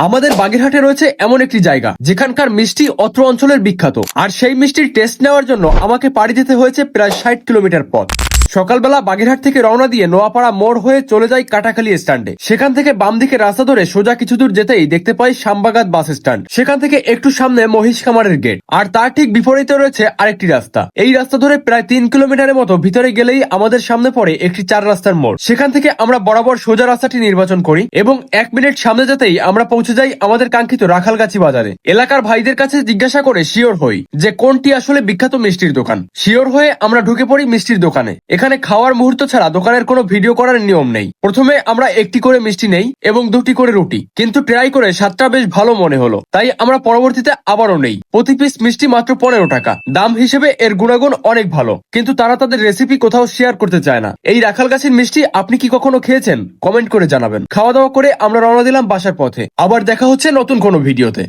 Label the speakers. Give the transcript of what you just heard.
Speaker 1: আমাদের বাগেরহাটে রয়েছে এমন একটি জায়গা যেখানকার মিষ্টি অত্র অঞ্চলের বিখ্যাত, আর সেই মিষ্টির টেস্ট নেওয়ার জন্য আমাকে পাড়ি দিতে হয়েছে প্রায় 60 কিলোমিটার পথ। সকালবেলা বাগেরহাট থেকে রওনা দিয়ে নোয়াপাড়া মোড় হয়ে চলে যাই কাটাখালী স্ট্যান্ডে। সেখান থেকে বাম দিকে রাস্তা ধরে সোজা কিছু দূর যেতেই দেখতে পাই শ্যামবাগাত বাস স্ট্যান্ড। সেখান থেকে একটু সামনে মহিষ খামারের গেট, আর তার ঠিক বিপরীতে রয়েছে আরেকটি রাস্তা। এই রাস্তা ধরে প্রায় 3 কিলোমিটারের মতো ভিতরে গেলেই আমাদের সামনে পড়ে একটি 4 রাস্তার মোড়। সেখান থেকে আমরা বরাবর সোজা রাস্তাটি নির্বাচন করি এবং 1 মিনিট সামনে যেতেই আমরা পৌঁছে যাই আমাদের কাঙ্ক্ষিত রাখালগাছি বাজারে। এলাকার ভাইদের কাছে জিজ্ঞাসা করে শিওর হই যে কোনটি আসলে বিখ্যাত মিষ্টির দোকান। শিওর হয়ে আমরা ঢুকে পড়ি মিষ্টির দোকানে। এখানে খাওয়ার মুহূর্ত ছাড়া দোকানের কোনো ভিডিও করার নিয়ম নেই। প্রথমে আমরা একটি করে মিষ্টি নেই এবং 2টি করে রুটি, কিন্তু ট্রাই করে স্বাদটা বেশ ভালো মনে হলো, তাই আমরা পরবর্তীতে আবারও নেই। প্রতি পিস মিষ্টি মাত্র 15 টাকা। দাম হিসেবে এর গুণাগুণ অনেক ভালো, কিন্তু তারা তাদের রেসিপি কোথাও শেয়ার করতে চায় না। এই রাখালগাছির মিষ্টি আপনি কি কখনো খেয়েছেন? কমেন্ট করে জানাবেন। খাওয়া দাওয়া করে আমরা রওনা দিলাম বাসার পথে। আবার দেখা হচ্ছে নতুন কোনো ভিডিওতে।